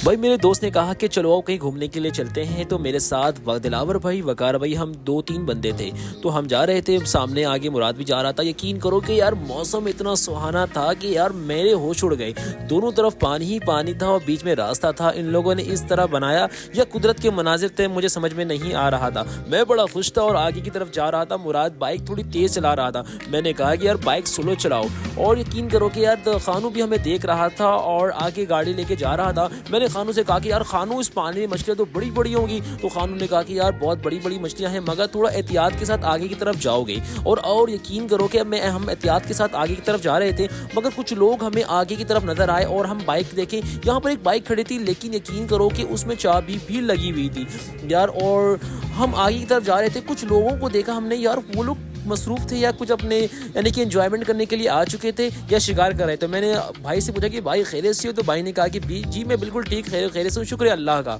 भाई मेरे दोस्त ने कहा कि चलो आओ कहीं घूमने के लिए चलते हैं। तो मेरे साथ दिलावर भाई, वकार भाई, हम 2-3 बंदे थे। तो हम जा रहे थे, सामने आगे मुराद भी जा रहा था। यकीन करो कि यार मौसम इतना सुहाना था कि यार मेरे होश उड़ गए। दोनों तरफ पानी ही पानी था और बीच में रास्ता था। इन लोगों ने इस तरह बनाया या कुदरत के मनाजिर थे, मुझे समझ में नहीं आ रहा था। मैं बड़ा खुश था और आगे की तरफ जा रहा था। मुराद बाइक थोड़ी तेज चला रहा था। मैंने कहा कि यार बाइक स्लो चलाओ। और यकीन करो कि यार खानू भी हमें देख रहा था और आगे गाड़ी लेके जा रहा था। मैंने खानू से कहा कि यार खानू, इस पानी में मछलियां तो बड़ी बड़ी होंगी। तो खानू ने कहा कि यार बहुत बड़ी बड़ी मछलियां हैं, मगर थोड़ा एहतियात के साथ आगे की तरफ जाओगे। और यकीन करो कि हम एहतियात के साथ आगे की तरफ जा रहे थे, मगर कुछ लोग हमें आगे की तरफ नजर आए और हम बाइक देखें। यहाँ पर एक बाइक खड़ी थी, लेकिन यकीन करो कि उसमें चाबी भी लगी हुई थी यार। और हम आगे की तरफ जा रहे थे, कुछ लोगों को देखा हमने यार, वो लोग मसरूफ थे या कुछ अपने यानी कि एंजॉयमेंट करने के लिए आ चुके थे या शिकार कर रहे थे। मैंने भाई से पूछा कि भाई खैरियत से हो? तो भाई ने कहा कि जी मैं बिल्कुल ठीक खैरियत से हूँ, शुक्रिया अल्लाह का।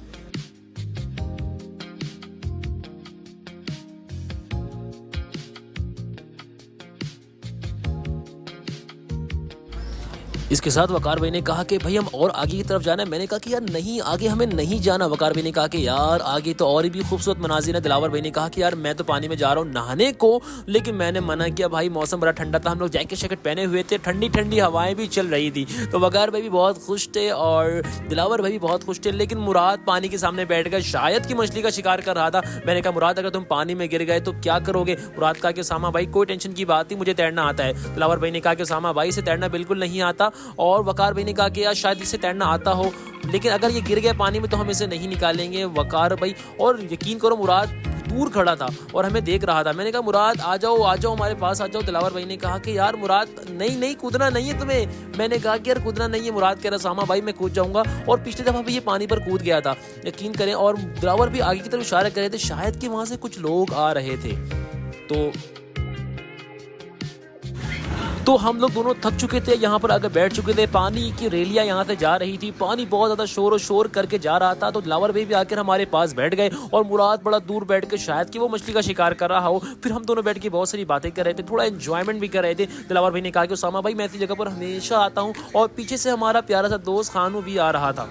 इसके साथ वकार भाई ने कहा कि भाई हम और आगे की तरफ जाना है। मैंने कहा कि यार नहीं, आगे हमें नहीं जाना। वकार भाई ने कहा कि यार आगे तो और भी खूबसूरत मनाजिर है। दिलावर भाई ने कहा कि यार मैं तो पानी में जा रहा हूँ नहाने को, लेकिन मैंने मना किया। भाई मौसम बड़ा ठंडा था, हम लोग जैकेट शैकेट पहने हुए थे, ठंडी ठंडी हवाएं भी चल रही थी। तो वकार भाई भी बहुत खुश थे और दिलावर भाई भी बहुत खुश थे। लेकिन मुराद पानी के सामने बैठ कर शायद की मछली का शिकार कर रहा था। मैंने कहा मुराद अगर तुम पानी में गिर गए तो क्या करोगे? मुराद कहा कि उसामा भाई कोई टेंशन की बात नहीं, मुझे तैरना आता है। दिलावर भाई ने कहा कि उसामा भाई से तैरना बिल्कुल नहीं आता। और वकार भाई ने कहा कि यार शायद इसे तैरना आता हो, लेकिन अगर ये गिर गया पानी में तो हम इसे नहीं निकालेंगे। वकार भाई, और यकीन करो मुराद दूर खड़ा था और हमें देख रहा था। मैंने कहा मुराद आ जाओ हमारे पास आ जाओ। दिलावर भाई ने कहा कि यार मुराद नहीं कूदना नहीं है तुम्हें। मैंने कहा कि यार कूदना नहीं है। मुराद कह रहा सामा भाई मैं कूद जाऊंगा, और पिछले दफा भी ये पानी पर कूद गया था, यकीन करें। और दिलावर भी आगे की तरफ इशारा कर रहे थे, शायद कि वहां से कुछ लोग आ रहे थे। तो हम लोग दोनों थक चुके थे, यहाँ पर आकर बैठ चुके थे। पानी की रेलियां यहाँ से जा रही थी, पानी बहुत ज्यादा शोर करके जा रहा था। तो दिलावर भाई भी आकर हमारे पास बैठ गए और मुराद बड़ा दूर बैठ के शायद कि वो मछली का शिकार कर रहा हो। फिर हम दोनों बैठ के बहुत सारी बातें कर रहे थे, थोड़ा एंजॉयमेंट भी कर रहे थे। दिलावर भाई ने कहा कि उसामा भाई मैं ऐसी जगह पर हमेशा आता हूँ। और पीछे से हमारा प्यारा सा दोस्त खानू भी आ रहा था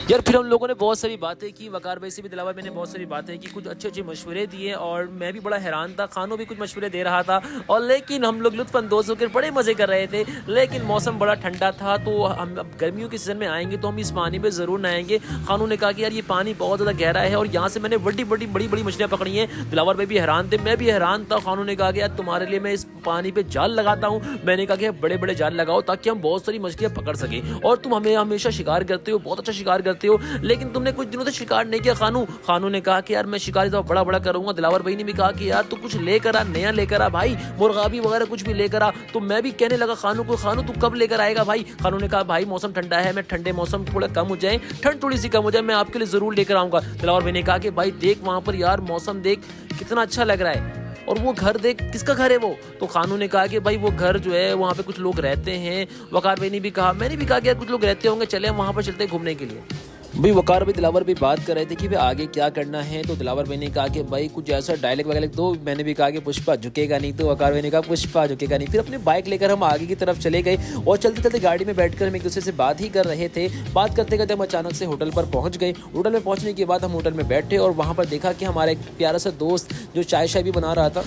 यार। फिर हम लोगों ने बहुत सारी बातें की, वकार भाई से भी दिलावर भाई ने बहुत सारी बातें की, कुछ अच्छे अच्छे मशवरे दिए और मैं भी बड़ा हैरान था। खानों भी कुछ मशवरे दे रहा था, और लेकिन हम लोग लुत्फ अंदोज होकर बड़े मजे कर रहे थे। लेकिन मौसम बड़ा ठंडा था, तो हम अब गर्मियों के सीजन में आएंगे तो हम इस पानी में जरूर नहाएंगे। खानों ने कहा कि यार ये पानी बहुत ज्यादा गहरा है और यहाँ से मैंने बड़ी बड़ी मछलियां पकड़ी हैं। दिलावर भाई भी हैरान थे, मैं भी हैरान था। खानों ने कहा कि यार तुम्हारे लिए मैं इस पानी पे जाल लगाता हूँ। मैंने कहा कि बड़े बड़े जाल लगाओ ताकि हम बहुत सारी मछलियां पकड़ सके। और तुम हमें हमेशा शिकार करते हो, बहुत अच्छा शिकार करते हो, लेकिन तुमने कुछ दिनों से शिकार नहीं किया। खानू ने कहा कि यार मैं शिकार तो बड़ा करूंगा। दिलावर भाई ने भी कहा कि यार तू कुछ लेकर आ, नया लेकर आ भाई, मुर्गाबी वगैरह कुछ भी लेकर आ। तो मैं भी कहने लगा खानू को, खानू तू कब लेकर आएगा भाई? खानू ने कहा भाई मौसम ठंडा है, मैं ठंडे मौसम थोड़ा कम हो जाए, ठंड थोड़ी सी कम हो जाए, मैं आपके लिए जरूर लेकर आऊंगा। दिलावर भाई ने कहा कि भाई देख वहां पर यार मौसम देख कितना अच्छा लग रहा है, और वो घर देख, किसका घर है वो? तो खानू ने कहा कि भाई वो घर जो है वहाँ पे कुछ लोग रहते हैं। वकार भाई ने भी कहा, मैंने भी कहा कि यार कुछ लोग रहते होंगे, चले वहाँ पर चलते घूमने के लिए। भाई वकार भाई दिलावर भी बात कर रहे थे कि भाई आगे क्या करना है। तो दिलावर भाई ने कहा कि भाई कुछ ऐसा डायलॉग वगैरह दो। मैंने भी कहा कि पुष्पा झुकेगा नहीं, तो वकार भाई ने कहा पुष्पा झुकेगा नहीं। फिर अपनी बाइक लेकर हम आगे की तरफ चले गए और चलते चलते गाड़ी में बैठकर हम एक दूसरे से बात ही कर रहे थे। बात करते करते हम अचानक से होटल पर पहुंच गए। होटल में पहुंचने के बाद हम होटल में बैठे और वहां पर देखा कि हमारा एक प्यारा सा दोस्त जो चाय शाय भी बना रहा था,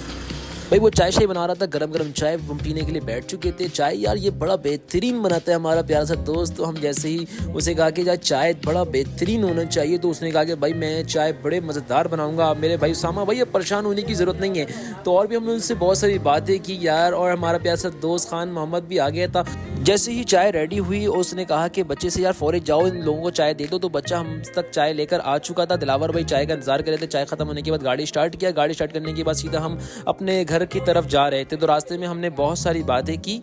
भाई वो चाय शाय बना रहा था, गरम चाय हम पीने के लिए बैठ चुके थे। चाय यार ये बड़ा बेहतरीन बनाता है हमारा प्यारा सा दोस्त। तो हम जैसे ही उसे कहा कि यार चाय बड़ा बेहतरीन होना चाहिए, तो उसने कहा कि भाई मैं चाय बड़े मज़ेदार बनाऊंगा। आप मेरे भाई सामा भाई, अब परेशान होने की ज़रूरत नहीं है। तो और भी हमने उनसे बहुत सारी बातें की यार, और हमारा प्यारा सा दोस्त खान मोहम्मद भी आ गया था। जैसे ही चाय रेडी हुई उसने कहा कि बच्चे से यार फौरन जाओ इन लोगों को चाय दे दो। तो बच्चा हम तक चाय लेकर आ चुका था। दिलावर भाई चाय का इंतजार कर रहे थे। चाय खत्म होने के बाद गाड़ी स्टार्ट किया। गाड़ी स्टार्ट करने के बाद सीधा हम अपने घर की तरफ जा रहे थे। तो रास्ते में हमने बहुत सारी बातें की।